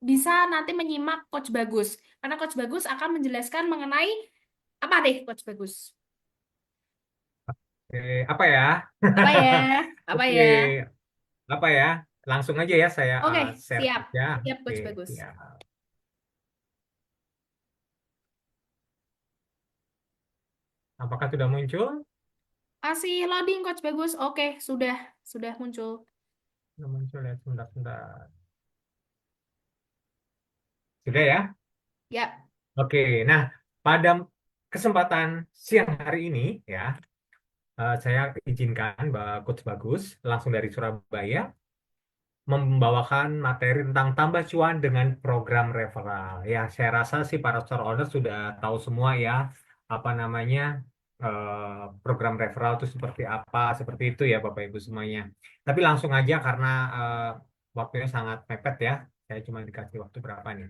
bisa nanti menyimak Coach Bagus. Karena Coach Bagus akan menjelaskan mengenai apa deh Coach Bagus? Oke, apa ya? Apa ya? Apa Oke, ya? apa ya? Langsung aja ya saya Oke, share siap. aja. Siap Oke, Coach Bagus. ya. Apakah sudah muncul? Masih loading Coach Bagus. Oke, sudah muncul. Sudah muncul ya, sebentar-sebentar. Sudah ya? Ya. Oke, nah pada kesempatan siang hari ini ya, saya izinkan Mbak Coach Bagus langsung dari Surabaya membawakan materi tentang tambah cuan dengan program referral. Ya, saya rasa sih para store owner sudah tahu semua ya, apa namanya program referral itu seperti apa, seperti itu ya Bapak Ibu semuanya. Tapi langsung aja karena waktunya sangat mepet ya, saya cuma dikasih waktu berapa nih.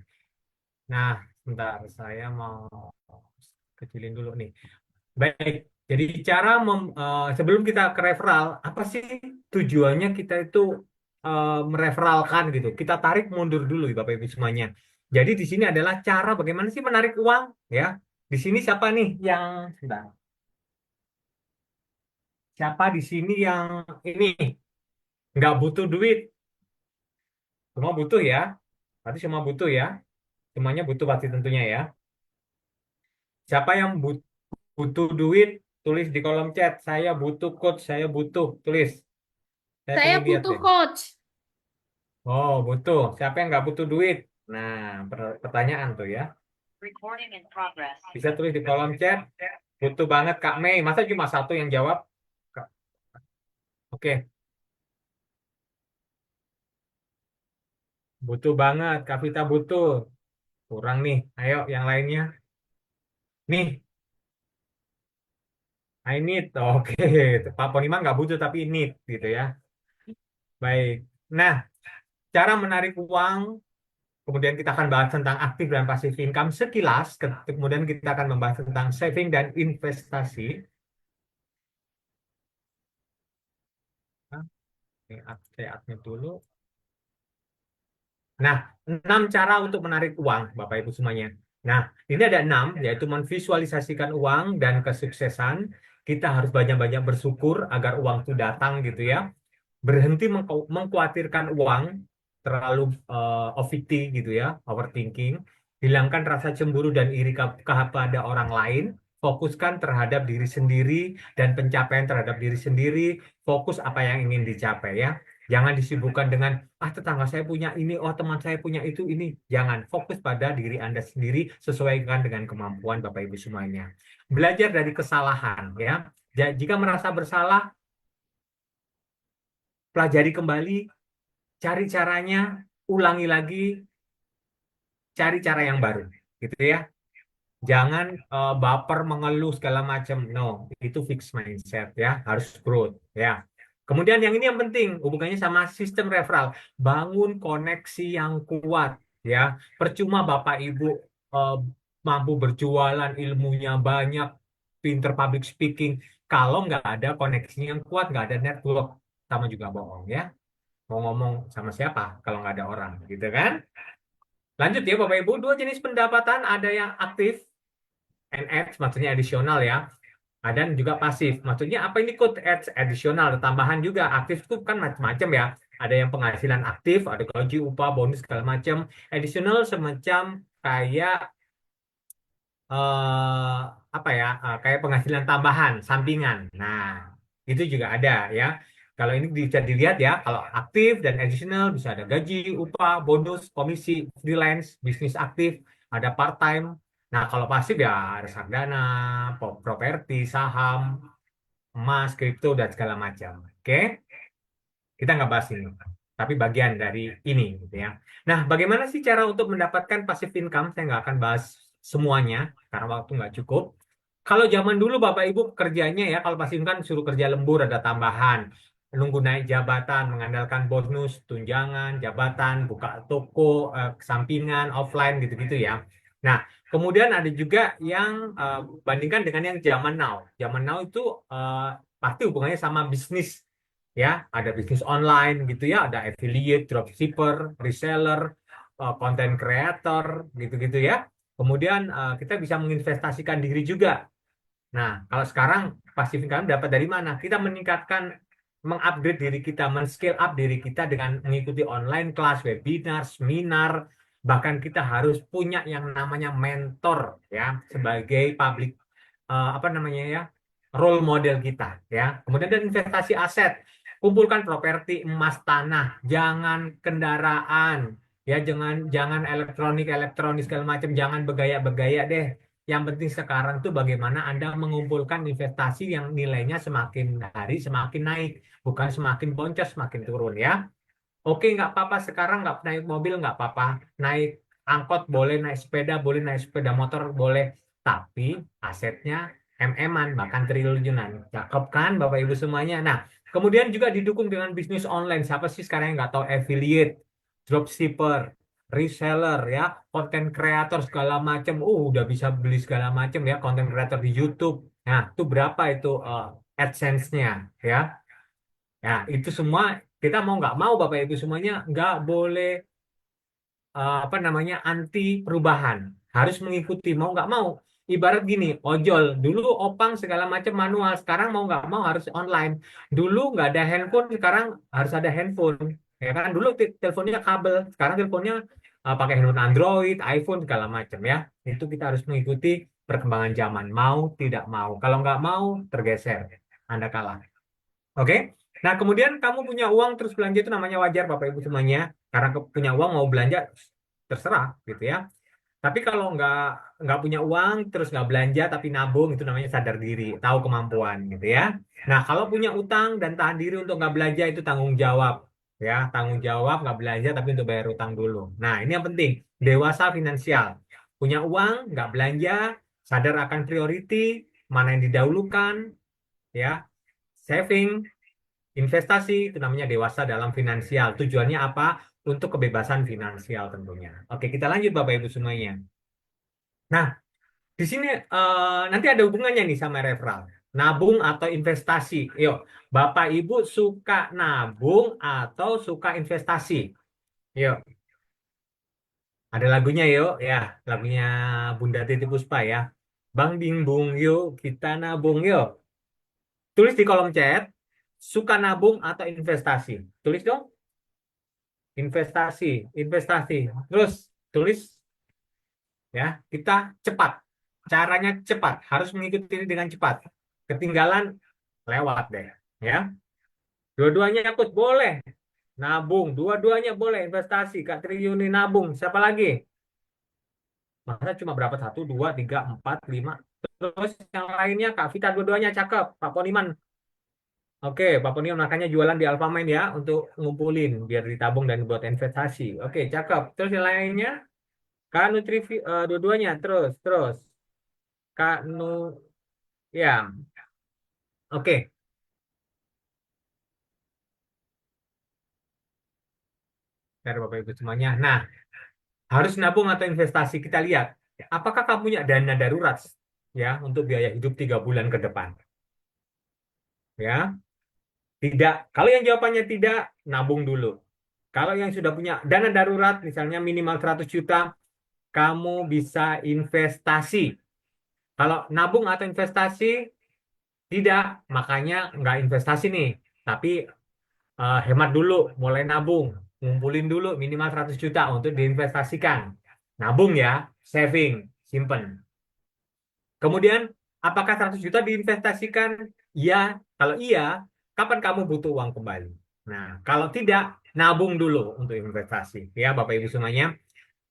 Nah, sebentar saya mau kecilin dulu nih. Baik, jadi sebelum kita ke referral, apa sih tujuannya kita itu mereferalkan gitu? Kita tarik mundur dulu, Bapak Ibu semuanya. Jadi di sini adalah cara bagaimana sih menarik uang, ya? Di sini siapa nih yang, sebentar, siapa di sini yang ini nggak butuh duit? Semua butuh ya? Berarti semua butuh ya? Semuanya butuh pasti tentunya ya. Siapa yang butuh duit? Tulis di kolom chat. Saya butuh coach, saya butuh. Tulis. Saya Saya pengen lihat butuh deh. coach. Oh, butuh. Siapa yang nggak butuh duit? Nah, pertanyaan tuh ya. Bisa tulis di kolom chat. Butuh banget Kak Mei. Masa cuma satu yang jawab? Oke, butuh banget. Kak Vita butuh. Kurang nih. Ayo, yang lainnya. Nih, I need. Oke, Pak Poniman nggak butuh tapi need gitu ya. Baik. Nah, cara menarik uang. Kemudian kita akan bahas tentang aktif dan pasif income sekilas. Kemudian kita akan membahas tentang saving dan investasi. Oke, saya admit dulu. Nah, 6 cara untuk menarik uang, Bapak Ibu semuanya. Nah, ini ada 6, yaitu memvisualisasikan uang dan kesuksesan. Kita harus banyak-banyak bersyukur agar uang itu datang gitu ya. Berhenti mengkhawatirkan uang, terlalu OVT gitu ya, overthinking. Hilangkan rasa cemburu dan iri kepada orang lain. Fokuskan terhadap diri sendiri dan pencapaian terhadap diri sendiri. Fokus apa yang ingin dicapai ya. Jangan disibukkan dengan tetangga saya punya ini, oh teman saya punya itu ini. Jangan fokus pada diri Anda sendiri sesuaikan dengan kemampuan Bapak Ibu semuanya. Belajar dari kesalahan ya. Jika merasa bersalah, pelajari kembali, cari caranya, ulangi lagi, cari cara yang baru, gitu ya. Jangan baper mengeluh segala macam. No, itu fixed mindset ya, harus growth ya. Kemudian yang ini yang penting, hubungannya sama sistem referral. Bangun koneksi yang kuat ya. Percuma Bapak Ibu eh, mampu berjualan, ilmunya banyak, pinter public speaking. Kalau nggak ada koneksinya yang kuat, nggak ada network, sama juga bohong ya. Mau ngomong sama siapa kalau nggak ada orang, gitu kan? Lanjut ya Bapak Ibu, dua jenis pendapatan, ada yang aktif, NX, maksudnya additional ya. Ada yang juga pasif. Maksudnya apa ini code ads additional, tambahan juga. Aktif itu kan macam-macam ya. Ada yang penghasilan aktif, ada gaji, upah, bonus segala macam. Additional semacam kayak eh, apa ya? Kayak penghasilan tambahan, sampingan. Nah, itu juga ada ya. Kalau ini bisa dilihat ya, kalau aktif dan additional bisa ada gaji, upah, bonus, komisi, freelance, bisnis aktif, ada part time. Nah, kalau pasif ya ada reksadana, properti, saham, emas, kripto, dan segala macam. Oke, kita nggak bahas ini, tapi bagian dari ini, gitu ya. Nah, bagaimana sih cara untuk mendapatkan passive income? Saya nggak akan bahas semuanya, karena waktu nggak cukup. Kalau zaman dulu Bapak Ibu kerjanya ya, kalau passive income suruh kerja lembur, ada tambahan. Nunggu naik jabatan, mengandalkan bonus, tunjangan, jabatan, buka toko, sampingan, offline, gitu-gitu ya. Nah, kemudian ada juga yang bandingkan dengan yang zaman now. Zaman now itu eh, pasti hubungannya sama bisnis ya, ada bisnis online gitu ya, ada affiliate, dropshipper, reseller. content creator, gitu-gitu ya. Kemudian kita bisa menginvestasikan diri juga. Nah, kalau sekarang passive income dapat dari mana? Kita meningkatkan, mengupgrade diri kita, men-scale up diri kita dengan mengikuti online class, webinar, seminar, bahkan kita harus punya yang namanya mentor ya sebagai public apa namanya ya role model kita ya. Kemudian dan investasi aset, kumpulkan properti, emas, tanah, jangan kendaraan ya, jangan jangan elektronik elektronik segala macam, jangan bergaya-bergaya deh. Yang penting sekarang tuh bagaimana Anda mengumpulkan investasi yang nilainya semakin hari semakin naik, bukan semakin boncos semakin turun ya. Oke, nggak apa-apa sekarang nggak naik mobil nggak apa-apa, naik angkot boleh, naik sepeda boleh, naik sepeda motor boleh, tapi asetnya MM-an bahkan triliunan. Cakep kan Bapak Ibu semuanya? Nah, kemudian juga didukung dengan bisnis online. Siapa sih sekarang yang nggak tahu affiliate, dropshipper, reseller ya, content creator segala macam. Udah bisa beli segala macam ya, content creator di YouTube. Nah, itu berapa itu AdSense-nya ya? Ya, itu semua kita mau nggak mau Bapak Ibu semuanya nggak boleh apa namanya anti perubahan. Harus mengikuti mau nggak mau. Ibarat gini, ojol. Dulu opang segala macam manual. Sekarang mau nggak mau harus online. Dulu nggak ada handphone, sekarang harus ada handphone. Ya kan? Dulu teleponnya kabel. Sekarang teleponnya pakai handphone Android, iPhone segala macam ya. Itu kita harus mengikuti perkembangan zaman. Mau tidak mau. Kalau nggak mau tergeser. Anda kalah. Oke. Nah, kemudian kamu punya uang terus belanja itu namanya wajar Bapak Ibu semuanya. Karena punya uang mau belanja terserah gitu ya. Tapi kalau nggak punya uang terus nggak belanja tapi nabung itu namanya sadar diri, tahu kemampuan gitu ya. Nah, kalau punya utang dan tahan diri untuk nggak belanja itu tanggung jawab ya, tanggung jawab nggak belanja tapi untuk bayar utang dulu. Nah, ini yang penting, dewasa finansial. Punya uang, nggak belanja, sadar akan priority, mana yang didahulukan ya, saving, investasi itu namanya dewasa dalam finansial. Tujuannya apa? Untuk kebebasan finansial tentunya. Oke, kita lanjut Bapak Ibu semuanya. Nah, di sini nanti ada hubungannya nih sama referral. Nabung atau investasi. Yuk, Bapak Ibu suka nabung atau suka investasi? Yuk, ada lagunya yuk ya, lagunya Bunda Titi Puspa ya. Bang Bing Bung, yuk kita nabung yuk. Tulis di kolom chat, suka nabung atau investasi. Tulis dong. Investasi, investasi. Terus tulis ya, kita cepat. Caranya cepat, harus mengikuti ini dengan cepat. Ketinggalan lewat deh, ya. Dua-duanya ikut boleh. Nabung, dua-duanya boleh investasi. Kak Triyuni nabung, siapa lagi? Masa cuma berapa? Satu, dua, tiga, empat, lima. Terus yang lainnya Kak Vita dua-duanya cakep. Pak Poniman. Oke, Pak Poniman makanya jualan di Alfamart ya untuk ngumpulin biar ditabung dan buat investasi. Oke, cakep. Terus yang lainnya Kak Nutri dua-duanya terus terus. Kak Nu ya. Oke, dari Bapak Ibu semuanya. Nah, harus nabung atau investasi kita lihat. Apakah kamu punya dana darurat ya untuk biaya hidup 3 bulan ke depan? Ya, tidak. Kalau yang jawabannya tidak, nabung dulu. Kalau yang sudah punya dana darurat, misalnya minimal 100 juta, kamu bisa investasi. Kalau nabung atau investasi, tidak. Makanya nggak investasi nih. Tapi hemat dulu, mulai nabung. Ngumpulin dulu minimal 100 juta untuk diinvestasikan. Nabung ya, saving, simpen. Kemudian, apakah 100 juta diinvestasikan? Iya. Kalau iya, kapan kamu butuh uang kembali? Nah, kalau tidak, nabung dulu untuk investasi. Ya, Bapak Ibu semuanya.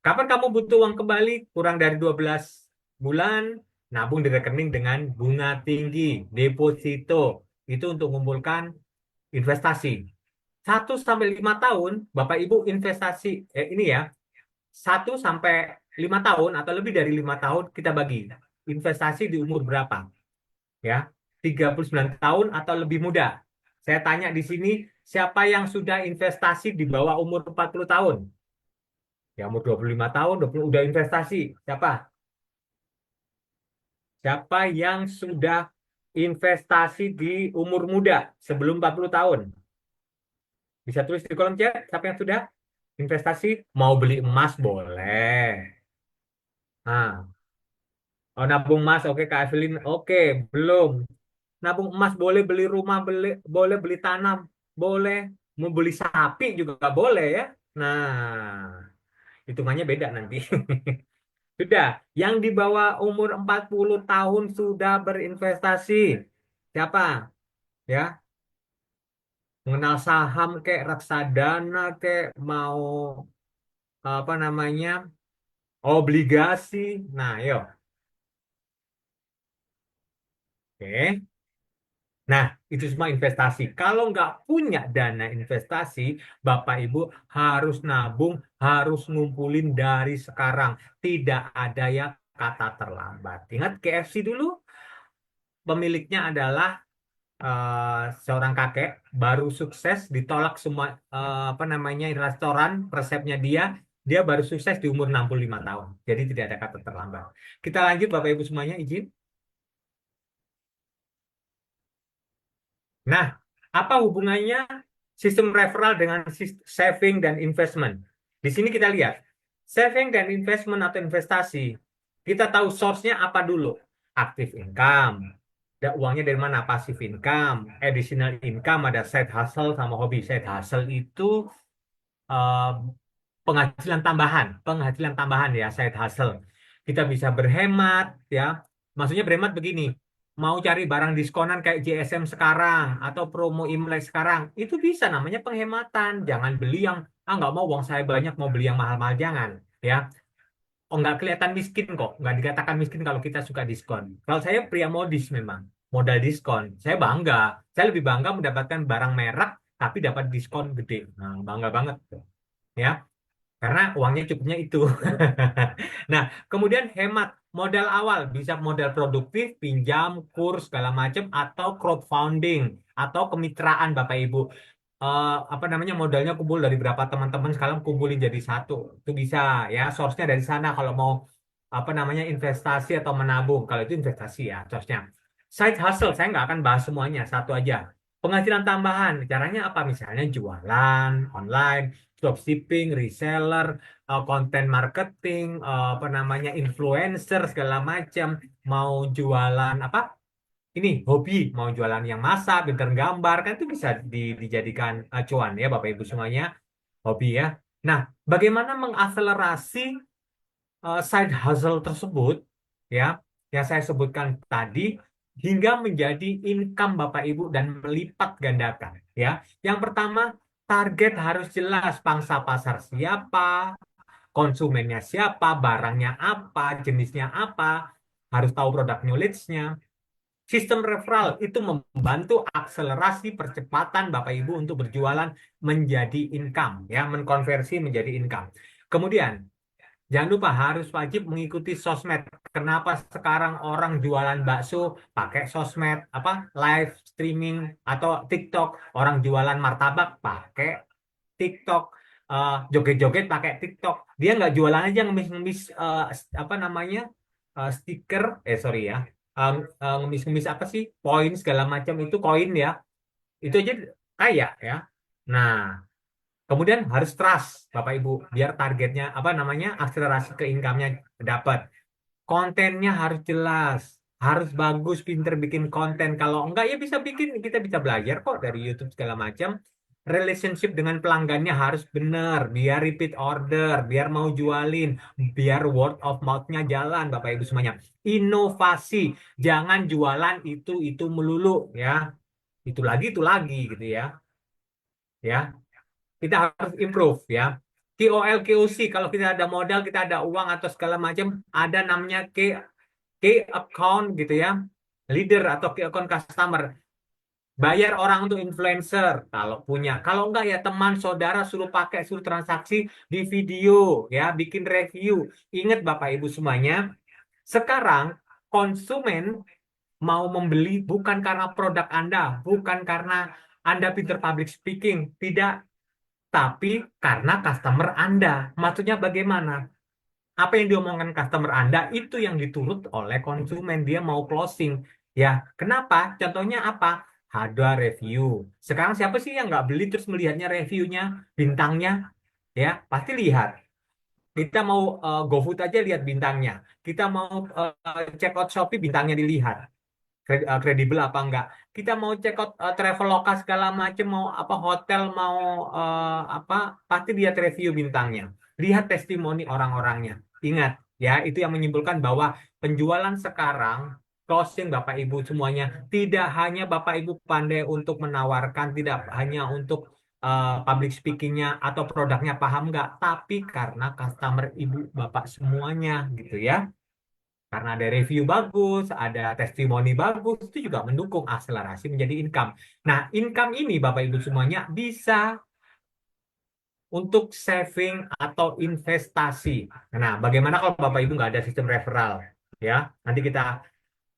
Kapan kamu butuh uang kembali? Kurang dari 12 bulan, nabung di rekening dengan bunga tinggi, deposito. Itu untuk mengumpulkan investasi. 1 sampai 5 tahun, Bapak Ibu investasi, ini ya, 1 sampai 5 tahun atau lebih dari 5 tahun kita bagi. Investasi di umur berapa? Ya, 39 tahun atau lebih muda. Saya tanya di sini, siapa yang sudah investasi di bawah umur 40 tahun? Ya, umur 25 tahun, 20, udah investasi. Siapa? Siapa yang sudah investasi di umur muda sebelum 40 tahun? Bisa tulis di kolom chat, siapa yang sudah? Investasi mau beli emas boleh. Nah, oh, nabung emas, oke Kak Evelyn, oke belum. Nabung emas boleh, beli rumah boleh, beli tanam boleh, mau beli sapi juga boleh ya. Nah, hitungannya beda nanti. Sudah, yang di bawah umur 40 tahun sudah berinvestasi. Siapa? Ya, mengenal saham kayak reksadana kayak mau apa namanya? Obligasi. Nah, yuk. Oke. Nah, itu semua investasi. Kalau nggak punya dana investasi, Bapak Ibu harus nabung, harus ngumpulin dari sekarang. Tidak ada ya kata terlambat. Ingat KFC dulu, pemiliknya adalah seorang kakek, baru sukses, ditolak semua apa namanya restoran, resepnya dia baru sukses di umur 65 tahun. Jadi tidak ada kata terlambat. Kita lanjut Bapak Ibu semuanya, izin. Nah, apa hubungannya sistem referral dengan saving dan investment? Di sini kita lihat, saving dan investment atau investasi, kita tahu source-nya apa dulu? Active income. Ada uangnya dari mana? Passive income, additional income, ada side hustle sama hobi. Side hustle itu eh, penghasilan tambahan ya, side hustle. Kita bisa berhemat ya. Maksudnya berhemat begini, mau cari barang diskonan kayak JSM sekarang atau promo Imlek sekarang, itu bisa namanya penghematan. Jangan beli yang nggak mau uang saya banyak mau beli yang mahal-mahal jangan ya. Oh nggak kelihatan miskin kok, nggak dikatakan miskin kalau kita suka diskon. Kalau saya pria modis memang, modal diskon. Saya bangga, saya lebih bangga mendapatkan barang merek tapi dapat diskon gede. Nah, bangga banget ya. Karena uangnya cukupnya itu. Nah, kemudian hemat modal awal bisa modal produktif, pinjam, kurs segala macam atau crowdfunding atau kemitraan Bapak Ibu. Apa namanya modalnya kumpul dari berapa teman-teman sekarang kumpulin jadi satu. Itu bisa ya, source-nya dari sana kalau mau apa namanya investasi atau menabung. Kalau itu investasi ya, source-nya. Side hustle, saya nggak akan bahas semuanya, satu aja. Penghasilan tambahan, caranya apa? Misalnya jualan online, dropshipping, reseller, konten marketing, apa namanya influencer segala macam, mau jualan apa? Ini hobi, mau jualan yang masak, pinter gambar, kan itu bisa dijadikan acuan ya Bapak Ibu semuanya, hobi ya. Nah, bagaimana mengakselerasi side hustle tersebut ya, yang saya sebutkan tadi hingga menjadi income Bapak Ibu dan melipat gandakan ya. Yang pertama, target harus jelas, pangsa pasar siapa, konsumennya siapa, barangnya apa, jenisnya apa, harus tahu produk knowledge-nya. Sistem referral itu membantu akselerasi percepatan Bapak Ibu untuk berjualan menjadi income, ya, menkonversi menjadi income. Kemudian, jangan lupa harus wajib mengikuti sosmed. Kenapa sekarang orang jualan bakso pakai sosmed, apa live streaming atau TikTok, orang jualan martabak pakai TikTok, joget-joget pakai TikTok. Dia nggak jualan aja ngemis-ngemis apa namanya stiker, sorry ya, ngemis-ngemis apa sih, poin segala macam itu koin ya, itu aja kaya ya. Nah, kemudian harus trust Bapak Ibu, biar targetnya apa namanya akselerasi ke income-nya dapat. Kontennya harus jelas, harus bagus, pinter bikin konten. Kalau enggak ya bisa bikin, kita bisa belajar kok dari YouTube segala macam. Relationship dengan pelanggannya harus benar, biar repeat order, biar mau jualin, biar word of mouth-nya jalan, Bapak Ibu semuanya. Inovasi, jangan jualan itu melulu ya. Itu lagi gitu ya. Ya, kita harus improve ya. KOL, KOC, kalau kita ada modal, kita ada uang atau segala macam, ada namanya key account gitu ya, leader atau key account customer. Bayar orang untuk influencer kalau punya. Kalau enggak ya teman, saudara suruh pakai, suruh transaksi di video ya, bikin review. Ingat Bapak Ibu semuanya, sekarang konsumen mau membeli bukan karena produk Anda, bukan karena Anda pinter public speaking, tidak, tapi karena customer Anda. Maksudnya bagaimana? Apa yang diomongkan customer Anda itu yang diturut oleh konsumen. Dia mau closing. Ya, kenapa? Contohnya apa? Ada review. Sekarang siapa sih yang nggak beli terus melihatnya reviewnya, bintangnya? ya pasti lihat. Kita mau GoFood aja lihat bintangnya. Kita mau check out Shopee bintangnya dilihat. Kredibel apa enggak. Kita mau check out Traveloka segala macam, mau apa hotel, mau apa, pasti lihat review bintangnya. Lihat testimoni orang-orangnya. Ingat, ya, itu yang menyimpulkan bahwa penjualan sekarang, closing Bapak Ibu semuanya, tidak hanya Bapak Ibu pandai untuk menawarkan, tidak hanya untuk public speakingnya atau produknya paham nggak, tapi karena customer Ibu Bapak semuanya gitu ya. Karena ada review bagus, ada testimoni bagus, itu juga mendukung akselerasi menjadi income. Nah, income ini Bapak Ibu semuanya bisa untuk saving atau investasi. Nah, bagaimana kalau Bapak Ibu nggak ada sistem referral? Ya, nanti kita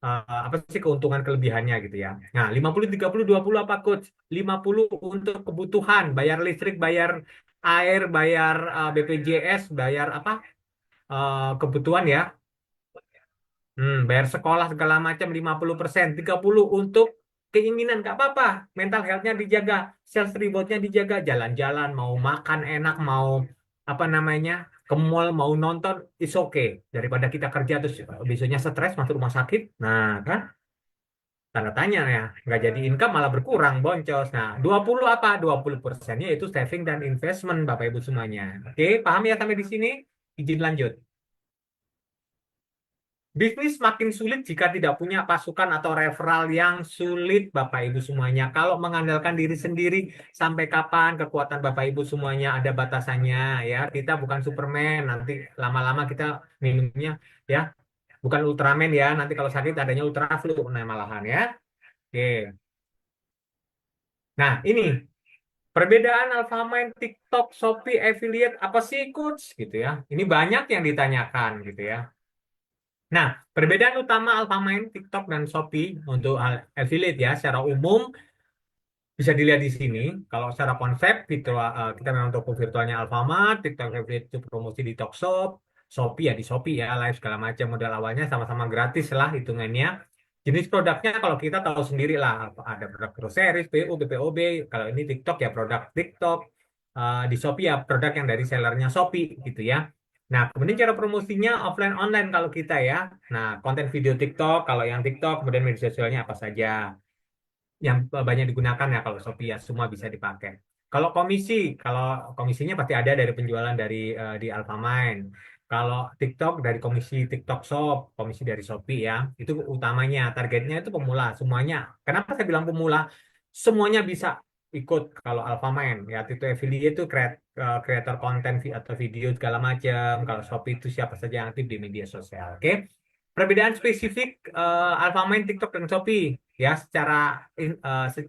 apa sih keuntungan kelebihannya gitu ya. Nah, 50 30 20 apa coach? 50 untuk kebutuhan, bayar listrik, bayar air, bayar BPJS, bayar apa? Kebutuhan ya. Bayar sekolah segala macam 50%, 30 untuk keinginan nggak apa-apa, mental health-nya dijaga, sales reward-nya dijaga, jalan-jalan, mau makan enak, mau apa namanya, ke mall, mau nonton, it's okay. Daripada kita kerja terus besoknya stres masuk rumah sakit, nah kan tanda tanya ya, nggak jadi income malah berkurang, boncos. Nah, 20 apa? 20%-nya itu saving dan investment Bapak Ibu semuanya. Oke, paham ya sampai di sini? Izin lanjut. Bisnis makin sulit jika tidak punya pasukan atau referral yang sulit, Bapak Ibu semuanya. Kalau mengandalkan diri sendiri, sampai kapan kekuatan Bapak Ibu semuanya ada batasannya ya. Kita bukan Superman, nanti lama-lama kita minumnya ya, bukan Ultraman ya. Nanti kalau sakit adanya Ultra Flu, nah malahan ya. Oke. Nah, ini perbedaan Alfamart, TikTok, Shopee, affiliate apa sih, Coach? Gitu ya. Ini banyak yang ditanyakan gitu ya. Nah, perbedaan utama Alfamart, TikTok, dan Shopee untuk affiliate ya, secara umum bisa dilihat di sini. Kalau secara konsep, virtual, kita memang toko virtualnya Alfamart, TikTok affiliate itu promosi di Tokshop, Shopee ya di Shopee ya, live segala macam modal awalnya sama-sama gratis lah hitungannya. Jenis produknya kalau kita tahu sendiri lah, ada produk groceries, PU, BPOB. Kalau ini TikTok ya produk TikTok. Di Shopee ya produk yang dari sellernya Shopee gitu ya. Nah, kemudian cara promosinya offline online kalau kita ya. Nah, konten video TikTok, kalau yang TikTok, kemudian media sosialnya apa saja yang banyak digunakan ya kalau Shopee ya semua bisa dipakai. Kalau komisinya pasti ada dari penjualan dari di Alfamart. Kalau TikTok dari komisi TikTok Shop, komisi dari Shopee ya. Itu utamanya, targetnya itu pemula semuanya. Kenapa saya bilang pemula? Semuanya bisa ikut kalau Alfamart ya, itu affiliate itu creator konten atau video segala macam. Kalau Shopee itu siapa saja yang aktif di media sosial. Oke. Perbedaan spesifik Alfamart, TikTok, dan Shopee ya secara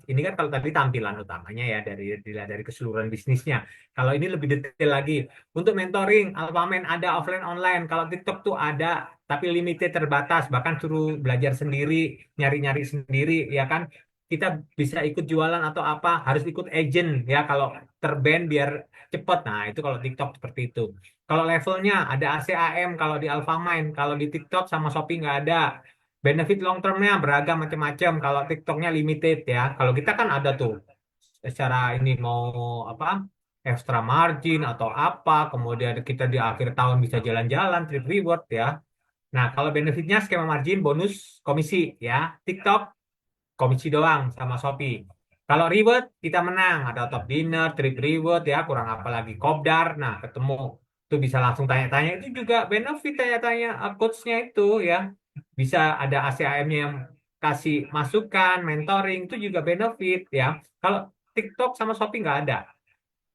ini kan kalau tadi tampilan utamanya ya dilihat dari keseluruhan bisnisnya. Kalau ini lebih detail lagi. Untuk mentoring, Alfamart ada offline online. Kalau TikTok tuh ada tapi limited terbatas. Bahkan suruh belajar sendiri, nyari-nyari sendiri ya kan. Kita bisa ikut jualan atau apa harus ikut agent ya kalau terban biar cepet. Nah itu kalau TikTok seperti itu. Kalau levelnya ada ACAM kalau di Alfamart, kalau di TikTok sama Shopee nggak ada. Benefit long termnya beragam macam-macam. Kalau TikToknya limited ya. Kalau kita kan ada tuh secara ini mau apa extra margin atau apa. Kemudian kita di akhir tahun bisa jalan-jalan, trip reward ya. Nah kalau benefitnya skema margin, bonus, komisi ya. TikTok komisi doang sama Shopee. Kalau reward kita menang, ada top dinner, trip reward ya, kurang apa lagi kopdar. Nah, ketemu itu bisa langsung tanya-tanya itu juga benefit tanya-tanya coachnya itu ya. Bisa ada ACAM-nya yang kasih masukan, mentoring itu juga benefit ya. Kalau TikTok sama Shopee nggak ada.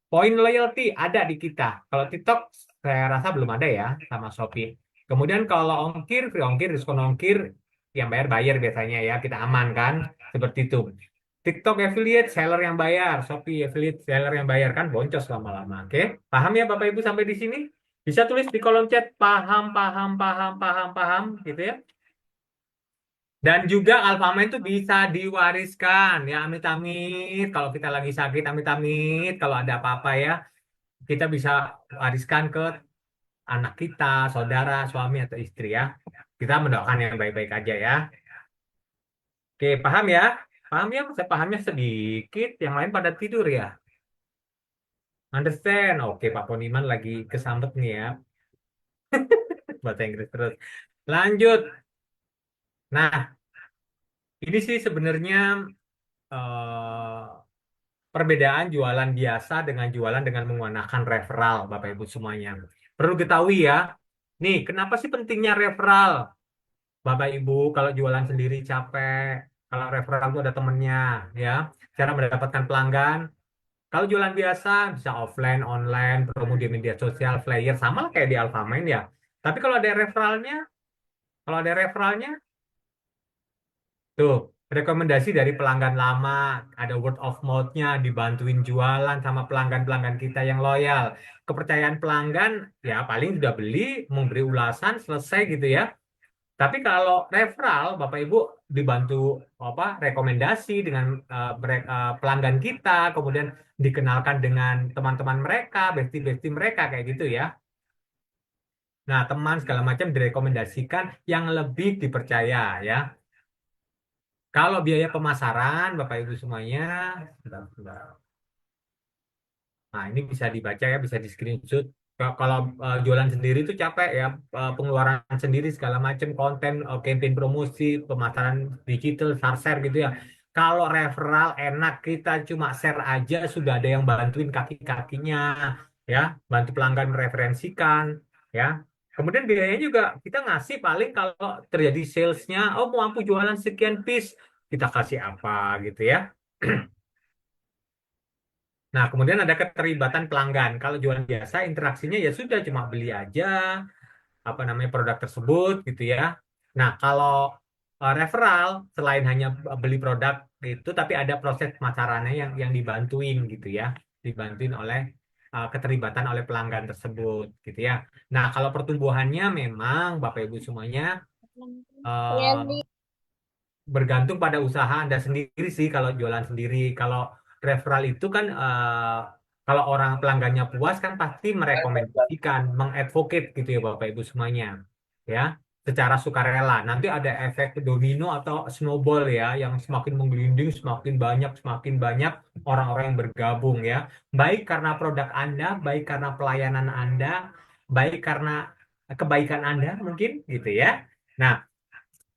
Poin loyalty ada di kita. Kalau TikTok saya rasa belum ada ya sama Shopee. Kemudian kalau ongkir, free ongkir, diskon ongkir, yang bayar bayar biasanya ya kita aman kan, seperti itu. TikTok affiliate seller yang bayar, Shopee affiliate seller yang bayar kan boncos lama-lama. Oke, paham ya Bapak Ibu sampai di sini? Bisa tulis di kolom chat paham, paham, paham, paham, paham, gitu ya. Dan juga Alfamart itu bisa diwariskan ya amit-amit kalau kita lagi sakit amit-amit kalau ada apa-apa ya kita bisa wariskan ke anak kita, saudara, suami atau istri ya. Kita mendoakan yang baik-baik aja ya. Oke, paham ya? Paham ya? Saya pahamnya sedikit, yang lain pada tidur ya. Understand? Oke, Pak Poniman lagi kesambet nih ya, bahasa Inggris terus. Lanjut. Nah, ini sih sebenarnya eh, perbedaan jualan biasa dengan jualan dengan menggunakan referral, Bapak Ibu semuanya. Perlu ketahui ya, nih kenapa sih pentingnya referral? Bapak Ibu kalau jualan sendiri capek, kalau referral itu ada temennya, ya. Cara mendapatkan pelanggan, kalau jualan biasa bisa offline, online, promo di media sosial, flyer, sama lah kayak di Alfamain ya. Tapi kalau ada referralnya, tuh, rekomendasi dari pelanggan lama, ada word of mouth-nya, dibantuin jualan sama pelanggan-pelanggan kita yang loyal. Kepercayaan pelanggan, ya paling sudah beli, memberi ulasan, selesai gitu ya. Tapi kalau referral, Bapak Ibu dibantu apa rekomendasi dengan pelanggan kita, kemudian dikenalkan dengan teman-teman mereka, bestie-bestie mereka kayak gitu ya. Nah, teman segala macam direkomendasikan yang lebih dipercaya ya. Kalau biaya pemasaran, Bapak Ibu semuanya, sebentar, sebentar. Nah, ini bisa dibaca ya, bisa di screenshot. Kalau jualan sendiri itu capek ya, pengeluaran sendiri segala macam konten, campaign promosi, pemasaran digital, share gitu ya. Kalau referral enak kita cuma share aja sudah ada yang bantuin kaki-kakinya ya, bantu pelanggan mereferensikan ya. Kemudian biayanya juga kita ngasih paling kalau terjadi salesnya, oh mau aku jualan sekian piece, kita kasih apa gitu ya. Nah, kemudian ada keterlibatan pelanggan. Kalau jualan biasa, interaksinya ya sudah cuma beli aja apa namanya produk tersebut gitu ya. Nah, kalau referral selain hanya beli produk itu, tapi ada proses pemasarannya yang dibantuin gitu ya, dibantuin oleh keterlibatan oleh pelanggan tersebut gitu ya. Nah, kalau pertumbuhannya memang Bapak Ibu semuanya eh, bergantung pada usaha Anda sendiri sih kalau jualan sendiri. Kalau referral itu kan kalau orang pelanggannya puas kan pasti merekomendasikan, mengadvocate gitu ya Bapak Ibu semuanya. Ya, secara sukarela. Nanti ada efek domino atau snowball ya yang semakin menggelinding, semakin banyak orang-orang yang bergabung ya. Baik karena produk Anda, baik karena pelayanan Anda, baik karena kebaikan Anda mungkin gitu ya. Nah,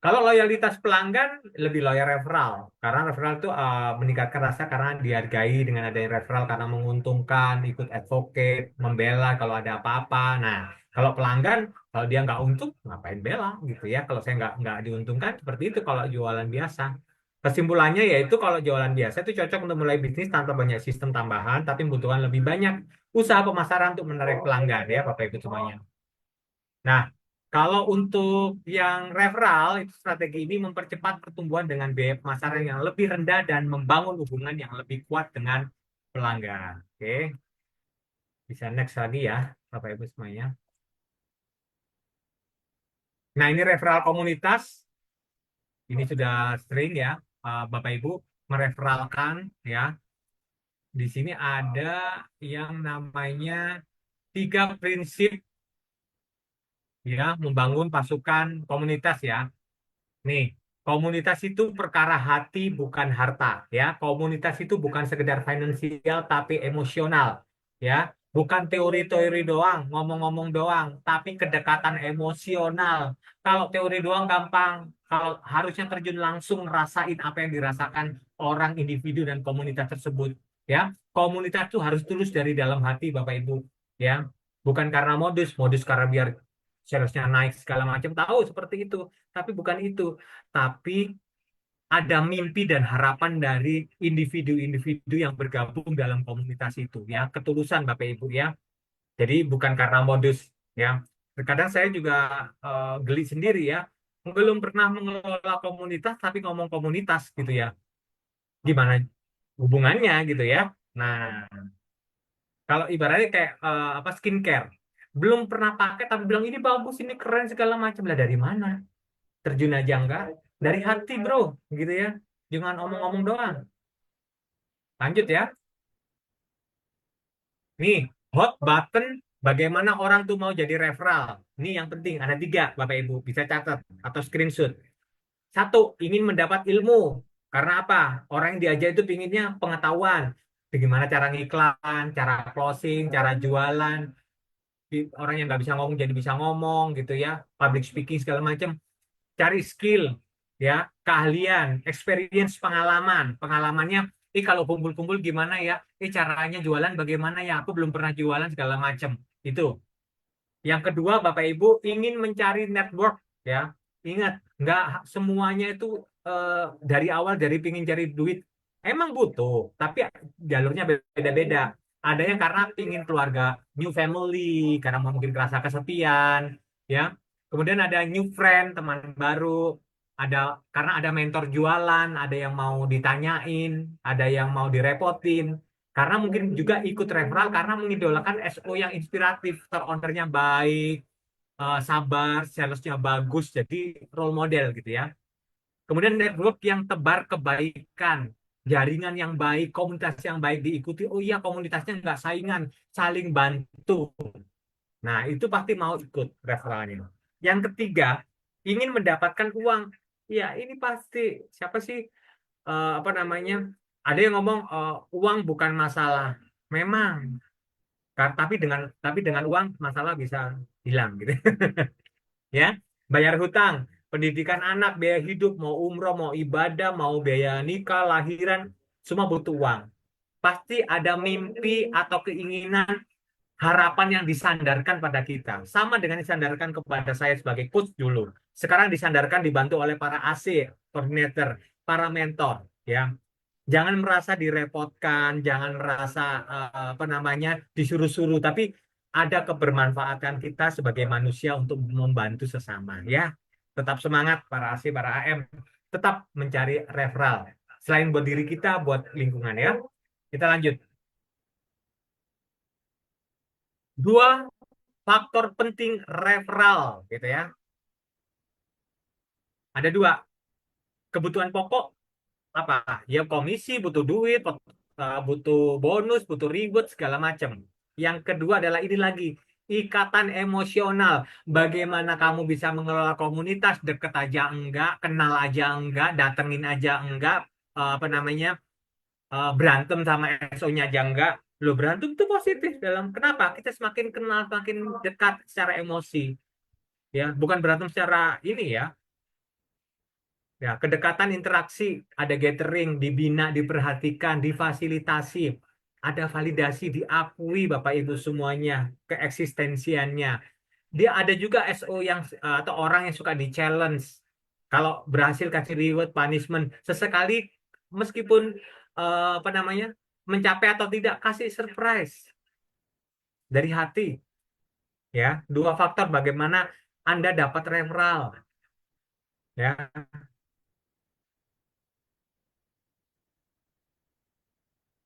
kalau loyalitas pelanggan lebih loyal referral, karena referral itu meningkatkan rasa karena dihargai dengan adanya referral karena menguntungkan, ikut advocate, membela kalau ada apa-apa. Nah, kalau pelanggan kalau dia nggak untung, ngapain bela gitu ya? Kalau saya nggak diuntungkan seperti itu kalau jualan biasa. Kesimpulannya yaitu kalau jualan biasa itu cocok untuk mulai bisnis tanpa banyak sistem tambahan, tapi membutuhkan lebih banyak usaha pemasaran untuk menarik pelanggan ya, Bapak Ibu semuanya. Nah, kalau untuk yang referral, itu strategi ini mempercepat pertumbuhan dengan biaya pemasaran yang lebih rendah dan membangun hubungan yang lebih kuat dengan pelanggan. Oke, bisa next lagi ya, Bapak Ibu semuanya. Nah, ini referral komunitas. Ini sudah sering ya, Bapak Ibu mereferalkan ya. Di sini ada yang namanya 3 prinsip ya, membangun pasukan komunitas ya. Nih, komunitas itu perkara hati bukan harta ya. Komunitas itu bukan sekedar finansial tapi emosional ya. Bukan teori-teori doang, ngomong-ngomong doang, tapi kedekatan emosional. Kalau teori doang gampang, kalau harusnya terjun langsung ngerasain apa yang dirasakan orang individu dan komunitas tersebut ya. Komunitas itu harus tulus dari dalam hati Bapak Ibu ya. Bukan karena modus, modus karena biar salesnya naik segala macam tahu seperti itu, tapi bukan itu, tapi ada mimpi dan harapan dari individu-individu yang bergabung dalam komunitas itu ya, ketulusan Bapak Ibu ya. Jadi bukan karena modus ya. Terkadang saya juga geli sendiri ya, belum pernah mengelola komunitas tapi ngomong komunitas gitu ya. Gimana hubungannya gitu ya. Nah, kalau ibaratnya kayak apa skincare, belum pernah pakai tapi bilang ini bagus, ini keren segala macam lah, dari mana? Terjun aja enggak, dari hati bro gitu ya, jangan omong-omong doang. Lanjut ya, nih hot button bagaimana orang tuh mau jadi referral. Ini yang penting ada 3 Bapak Ibu bisa catat atau screenshot. Satu, ingin mendapat ilmu. Karena apa? Orang yang diajar itu pinginnya pengetahuan. Gimana cara ngiklan, cara closing, cara jualan, orang yang nggak bisa ngomong jadi bisa ngomong gitu ya, public speaking segala macam. Cari skill, ya, keahlian, experience, pengalaman. Pengalamannya, kalau kumpul-kumpul gimana ya? Caranya jualan bagaimana ya? Aku belum pernah jualan segala macam. Itu. Yang kedua, Bapak Ibu ingin mencari network, ya. Ingat, nggak semuanya itu eh, dari awal dari pingin cari duit. Emang butuh, tapi jalurnya beda-beda. Ada yang karena pingin keluarga, new family, karena mungkin kerasa kesepian, ya. Kemudian ada new friend, teman baru. Ada karena ada mentor jualan, ada yang mau ditanyain, ada yang mau direpotin. Karena mungkin juga ikut referral karena mengidolakan SO yang inspiratif, ownernya baik, sabar, salesnya bagus, jadi role model gitu ya. Kemudian network yang tebar kebaikan, jaringan yang baik, komunitas yang baik diikuti. Oh iya, komunitasnya nggak saingan, saling bantu. Nah, itu pasti mau ikut referralnya. Yang ketiga, ingin mendapatkan uang. Ya, ini pasti siapa sih apa namanya? Ada yang ngomong uang bukan masalah. Memang, tapi dengan uang masalah bisa hilang gitu. Ya, bayar hutang, pendidikan anak, biaya hidup, mau umroh, mau ibadah, mau biaya nikah, lahiran, semua butuh uang. Pasti ada mimpi atau keinginan, harapan yang disandarkan pada kita. Sama dengan disandarkan kepada saya sebagai coach dulu. Sekarang disandarkan dibantu oleh para AC, coordinator, para mentor, ya. Jangan merasa direpotkan, jangan merasa apa namanya disuruh-suruh, tapi ada kebermanfaatan kita sebagai manusia untuk membantu sesama, ya. Tetap semangat para AC, para AM, tetap mencari referral. Selain buat diri kita, buat lingkungan ya. Kita lanjut. Dua faktor penting referral, gitu ya. Ada dua. Kebutuhan pokok apa? Ya komisi, butuh duit, butuh bonus, butuh reward segala macam. Yang kedua adalah ini lagi, ikatan emosional. Bagaimana kamu bisa mengelola komunitas, deket aja enggak, kenal aja enggak, datengin aja enggak, apa namanya, berantem sama SO-nya aja enggak. Lo berantem itu positif dalam kenapa? Kita semakin kenal, semakin dekat secara emosi, ya, bukan berantem secara ini ya. Ya, kedekatan interaksi, ada gathering, dibina, diperhatikan, difasilitasi, ada validasi, diakui Bapak Ibu semuanya, keeksistensiannya. Dia ada juga SO yang atau orang yang suka di challenge. Kalau berhasil kasih reward, punishment, sesekali meskipun apa namanya mencapai atau tidak kasih surprise dari hati. Ya, dua faktor bagaimana Anda dapat referral. Ya,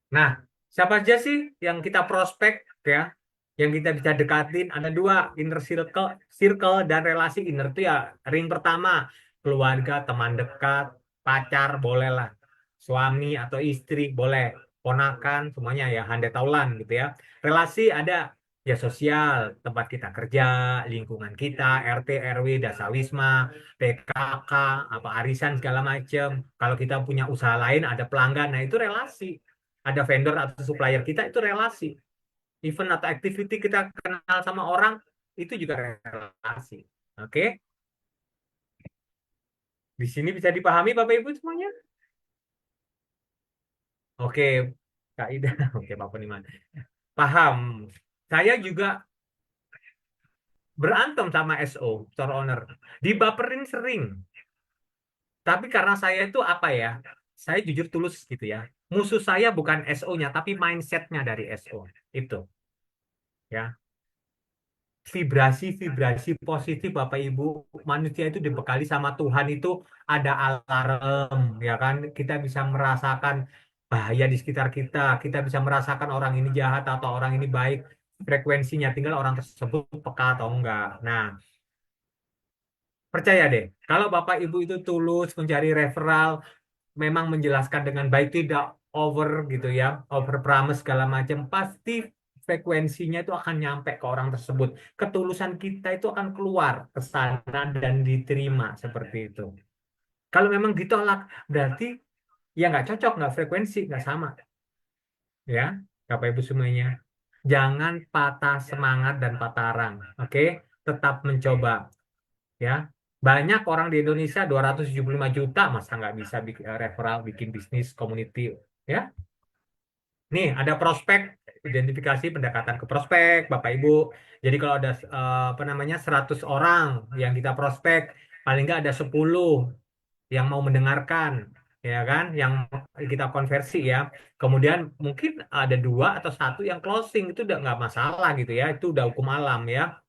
nah, siapa aja sih yang kita prospek ya, yang kita bisa dekatin? Ada dua, inner circle, circle dan relasi inner itu ya. Ring pertama, keluarga, teman dekat, pacar boleh lah, suami atau istri boleh, ponakan, semuanya ya, handai taulan gitu ya. Relasi ada ya sosial, tempat kita kerja, lingkungan kita, RT, RW, Dasa Wisma, PKK, apa arisan segala macam. Kalau kita punya usaha lain, ada pelanggan, nah itu relasi, ada vendor atau supplier kita itu relasi. Event atau activity kita kenal sama orang itu juga relasi. Oke, di sini bisa dipahami Bapak Ibu semuanya? Oke, Kak Ida. Oke, Pak Peniman. Paham. Saya juga berantem sama SO, store owner. Dibaperin sering. Tapi karena saya itu apa ya? Saya jujur tulus gitu ya. Musuh saya bukan SO-nya, tapi mindset-nya dari SO. Itu, ya. Vibrasi-vibrasi positif Bapak Ibu, manusia itu dibekali sama Tuhan itu ada alarm, ya kan, kita bisa merasakan bahaya di sekitar kita, kita bisa merasakan orang ini jahat atau orang ini baik, frekuensinya tinggal orang tersebut peka atau enggak. Nah, percaya deh, kalau Bapak Ibu itu tulus mencari referral, memang menjelaskan dengan baik, tidak over gitu ya, over promise segala macam, pasti frekuensinya itu akan nyampe ke orang tersebut. Ketulusan kita itu akan keluar ke sana dan diterima seperti itu. Kalau memang ditolak, berarti ya nggak cocok, nggak frekuensi, nggak sama. ya, Bapak Ibu semuanya. Jangan patah semangat dan patah arang, oke? Tetap mencoba, ya. Banyak orang di Indonesia 275 juta, masa nggak bisa bikin referral, bikin bisnis community, ya? Nih, ada prospek, identifikasi pendekatan ke prospek, Bapak Ibu. Jadi kalau ada apa namanya 100 orang yang kita prospek, paling nggak ada 10 yang mau mendengarkan, ya kan? Yang kita konversi ya. Kemudian mungkin ada dua atau satu yang closing, itu udah nggak masalah gitu ya. Itu udah hukum alam ya.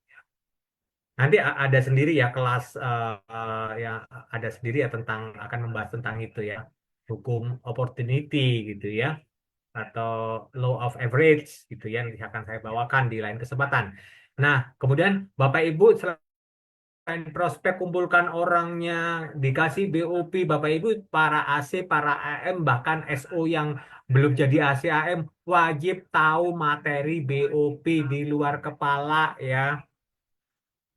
Nanti ada sendiri ya kelas ya ada sendiri ya tentang akan membahas tentang itu ya. Hukum opportunity gitu ya atau law of average gitu ya nanti akan saya bawakan di lain kesempatan. Nah, kemudian Bapak Ibu selain prospek kumpulkan orangnya, dikasih BOP, Bapak Ibu para AC, para AM, bahkan SO yang belum jadi AC AM wajib tahu materi BOP di luar kepala ya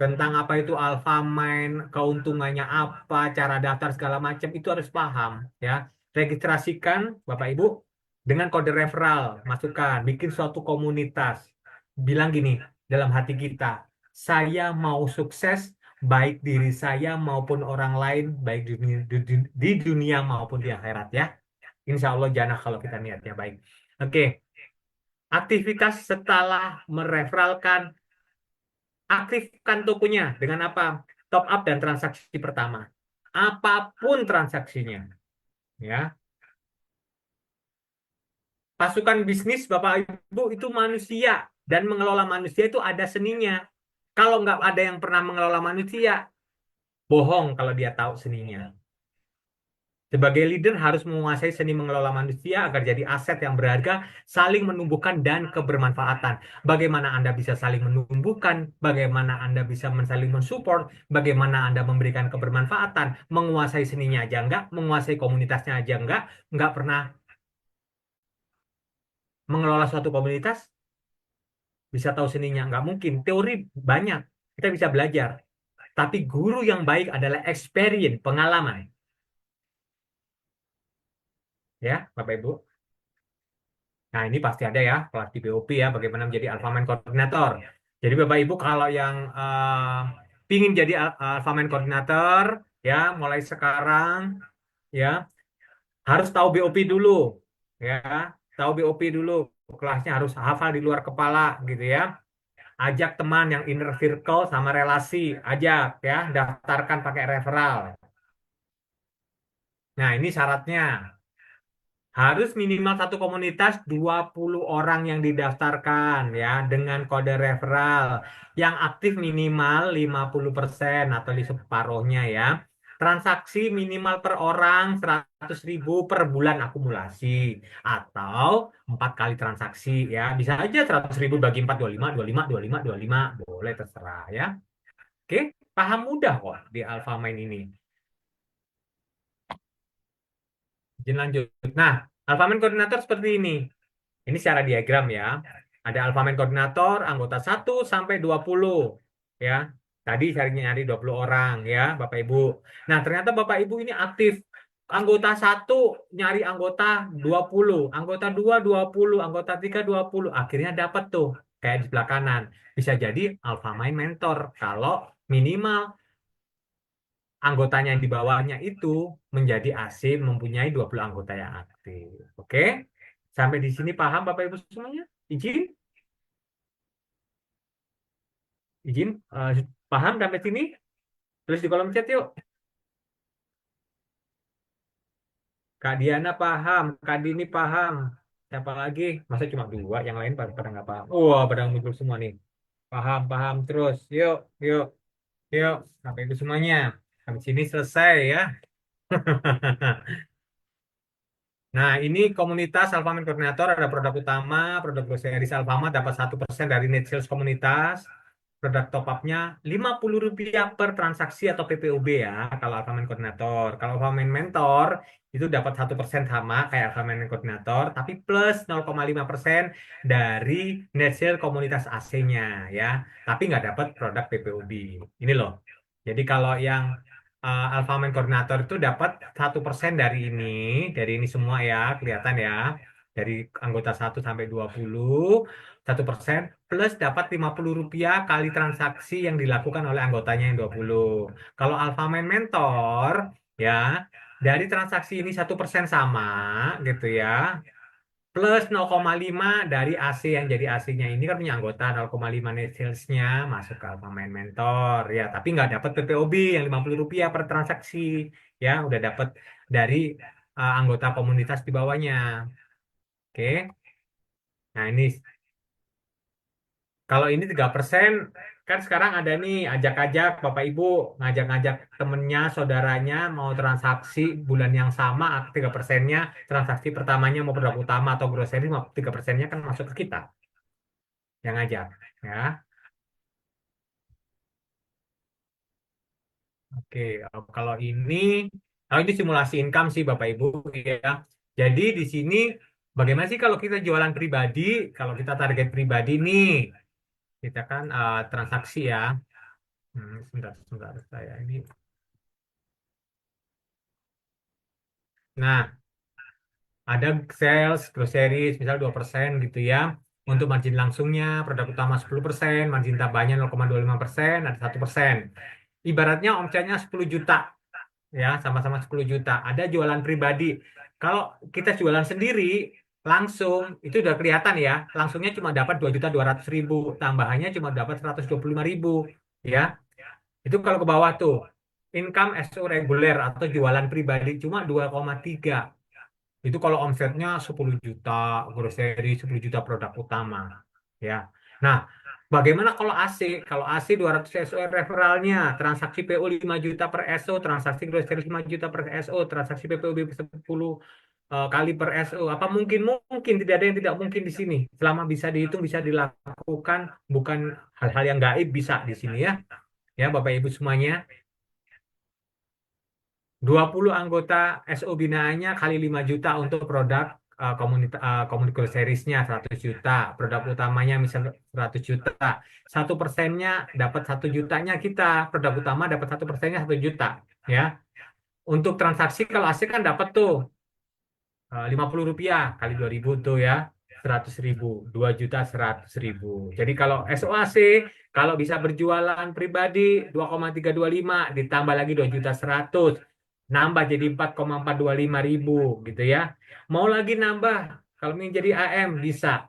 tentang apa itu alpha main, keuntungannya apa, cara daftar segala macam itu harus paham ya. Registrasikan Bapak Ibu dengan kode referral, masukkan, bikin suatu komunitas. Bilang gini dalam hati kita, saya mau sukses baik diri saya maupun orang lain, baik di dunia maupun di akhirat ya. Insya Allah jannah kalau kita niatnya baik. Oke, aktivitas setelah mereferalkan aktifkan tokonya dengan apa? Top up dan transaksi pertama. Apapun transaksinya, ya. Pasukan bisnis Bapak Ibu itu manusia dan mengelola manusia itu ada seninya. Kalau nggak ada yang pernah mengelola manusia, bohong kalau dia tahu seninya. Sebagai leader harus menguasai seni mengelola manusia agar jadi aset yang berharga, saling menumbuhkan dan kebermanfaatan. Bagaimana Anda bisa saling menumbuhkan, bagaimana Anda bisa saling mensupport, bagaimana Anda memberikan kebermanfaatan, menguasai seninya aja enggak, menguasai komunitasnya aja enggak pernah mengelola suatu komunitas, bisa tahu seninya, enggak mungkin. Teori banyak, kita bisa belajar. Tapi guru yang baik adalah experience, pengalaman. Ya, Bapak Ibu. Nah, ini pasti ada ya, kelas di BOP ya, bagaimana menjadi Alpha Man Koordinator. Jadi Bapak Ibu kalau yang pingin jadi Alpha Man Koordinator, ya mulai sekarang, ya harus tahu BOP dulu, ya tahu BOP dulu, kelasnya harus hafal di luar kepala gitu ya. Ajak teman yang inner circle sama relasi, ajak ya, daftarkan pakai referral. Nah, ini syaratnya. Harus minimal satu komunitas 20 orang yang didaftarkan ya dengan kode referral. Yang aktif minimal 50% atau di separuhnya ya. Transaksi minimal per orang 100.000 per bulan akumulasi. Atau 4 kali transaksi ya. Bisa aja 100.000 bagi 4, 25, 25, 25, 25. Boleh terserah ya. Oke, paham mudah kok di Alpha Mind ini. Izin lanjut. Nah, Alphaman koordinator seperti ini. Ini secara diagram ya. Ada Alphaman koordinator anggota 1 sampai 20 ya. Tadi cari nyari 20 orang ya, Bapak Ibu. Nah, ternyata Bapak Ibu ini aktif. Anggota 1 nyari anggota 20, anggota 2 20, anggota 3 20. Akhirnya dapat tuh kayak di sebelah kanan. Bisa jadi Alphamine mentor kalau minimal anggotanya yang di bawahnya itu menjadi AC mempunyai 20 anggota yang aktif. Oke? Sampai di sini paham Bapak Ibu semuanya? Izin? Izin? Paham sampai sini? Tulis di kolom chat yuk. Kak Diana paham, Kak Dini paham. Siapa lagi? Masa cuma dua, yang lain pada nggak paham. Wah, pada muncul semua nih. Paham, paham terus. Yuk, yuk, yuk. Bapak Ibu semuanya. Sampai sini selesai ya. Nah, ini komunitas Alfamart Koordinator ada produk utama, produk series Alfamart dapat 1% dari net sales komunitas. Produk top up-nya Rp50 per transaksi atau PPOB ya, kalau Alfamart Koordinator. Kalau Alfamart Mentor itu dapat 1% sama kayak Alfamart Koordinator, tapi plus 0,5% dari net sales komunitas AC-nya ya. Tapi nggak dapat produk PPOB. Ini loh. Jadi kalau yang Alfamart Koordinator itu dapat 1% dari ini semua ya, kelihatan ya. dari anggota 1 sampai 20, 1% plus dapat Rp50 kali transaksi yang dilakukan oleh anggotanya yang 20. Kalau Alpha Main Mentor, ya, dari transaksi ini 1% sama, gitu ya, plus 0,5 dari AC yang jadi AC-nya ini kan punya anggota 0,5 net sales-nya masuk ke Alpha Main Mentor, ya, tapi nggak dapat PPOB yang Rp50 per transaksi, ya, udah dapat dari anggota komunitas di bawahnya. Oke. Nah, ini kalau ini 3%, kan sekarang ada nih ajak-ajak Bapak Ibu, ngajak-ngajak temennya, saudaranya mau transaksi bulan yang sama, 3%-nya transaksi pertamanya mau produk utama atau grocery, 3%-nya kan masuk ke kita yang ngajak. Ya, oke. Kalau ini simulasi income sih Bapak Ibu, ya. Jadi di sini bagaimana sih kalau kita jualan pribadi, kalau kita target pribadi nih, kita kan transaksi ya. Sebentar, sebentar saya ini. Nah, ada sales, groceries, misal 2% gitu ya. Untuk margin langsungnya, produk utama 10%, margin tambahnya 0,25%, ada 1%. Ibaratnya omsetnya 10 juta, ya, sama-sama 10 juta. Ada jualan pribadi. Kalau kita jualan sendiri, langsung, itu udah kelihatan ya. Langsungnya cuma dapat 2.200.000, tambahannya cuma dapat 125.000, ya. Itu kalau ke bawah tuh. Income SO reguler atau jualan pribadi cuma 2,3. Itu kalau omsetnya 10 juta, grocery 10 juta produk utama. Ya. Nah, bagaimana kalau AC? Kalau AC 200 SO referralnya, transaksi PO 5 juta per SO, transaksi grocery 5 juta per SO, transaksi PPOB 10 kali per SO. Apa mungkin? Mungkin, tidak ada yang tidak mungkin di sini. Selama bisa dihitung, bisa dilakukan, bukan hal-hal yang gaib bisa di sini ya. Ya, Bapak Ibu semuanya. 20 anggota SO binaannya kali 5 juta untuk produk community seriesnya 100 juta. Produk utamanya misal 100 juta. 1%-nya dapat 1 jutanya kita. Produk utama dapat 1%-nya 1 juta. Ya. Untuk transaksi kalau asik kan dapat tuh Rp50 kali 2.000 tuh ya. 100.000. 2.100.000. Jadi kalau SOAC, kalau bisa berjualan pribadi 2,325 ditambah lagi 2.100.000, nambah jadi 4,425 ribu gitu ya. Mau lagi nambah, kalau ingin jadi AM bisa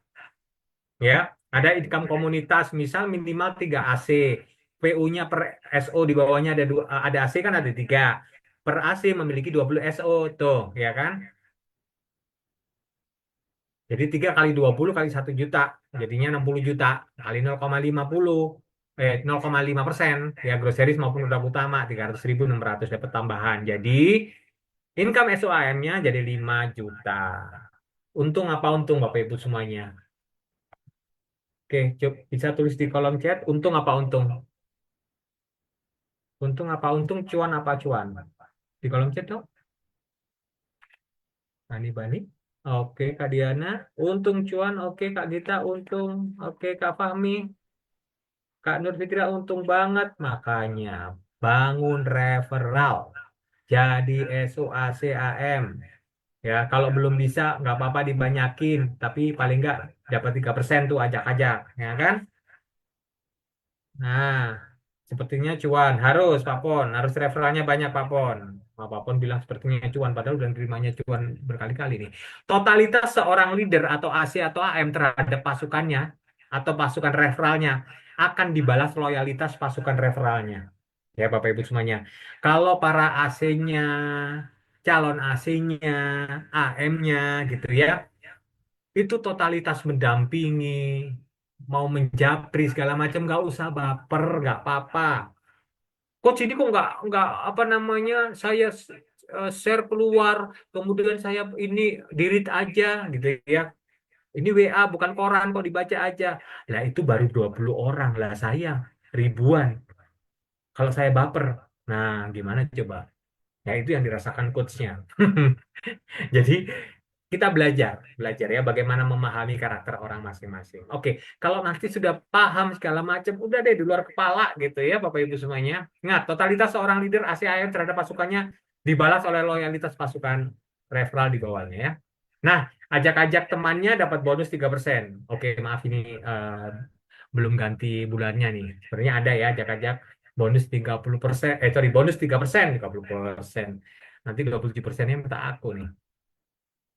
ya. Ada income komunitas, misal minimal 3 AC. PU-nya per SO di bawahnya ada AC kan ada 3. Per AC memiliki 20 SO tuh, ya kan? Jadi 3 kali 20 kali 1 juta, jadinya 60 juta kali 0,50, 0,5%, ya groceries maupun produk utama 300.600 dapat tambahan. Jadi income SOAM-nya jadi 5 juta. Untung apa untung Bapak Ibu semuanya? Oke, coba bisa tulis di kolom chat. Untung apa untung? Untung apa untung? Cuan apa cuan? Di kolom chat dong. Bani Bani. Oke, Kak Diana. Untung cuan. Oke, Kak Gita. Untung. Oke, Kak Fahmi. Kak Nur Fitria untung banget. Makanya bangun referral. Jadi SOACAM. Ya, kalau belum bisa nggak apa-apa dibanyakin. Tapi paling nggak dapat 3% tuh ajak-ajak. Ya kan? Nah, sepertinya cuan. Harus, Pak Pon. Harus referralnya banyak, Pak Pon. Pak Pon bilang sepertinya cuan. Padahal udah nerimanya cuan berkali-kali nih. Totalitas seorang leader atau AC atau AM terhadap pasukannya atau pasukan referralnya akan dibalas loyalitas pasukan referralnya. Ya, Bapak Ibu semuanya. Kalau para AC-nya, calon AC-nya, AM-nya gitu ya, itu totalitas mendampingi, mau menjapri segala macam, nggak usah baper, nggak apa-apa. Coach ini kok nggak apa namanya, saya share keluar, kemudian saya ini dirit aja gitu ya. Ini WA bukan koran kok dibaca aja. Lah itu baru 20 orang lah saya ribuan. Kalau saya baper, nah gimana coba? Ya itu yang dirasakan coachnya. Jadi kita belajar ya bagaimana memahami karakter orang masing-masing. Oke, kalau nanti sudah paham segala macam, udah deh di luar kepala gitu ya Bapak Ibu semuanya. Ingat, totalitas seorang leader ASEAN terhadap pasukannya dibalas oleh loyalitas pasukan referral di bawahnya ya. Nah, Ajak-ajak temannya dapat bonus 3%. Oke, maaf ini belum ganti bulannya nih. Sebenarnya ada ya ajak-ajak bonus 30%. Sorry, bonus 3%, 30%. Nanti 27%-nya minta aku nih.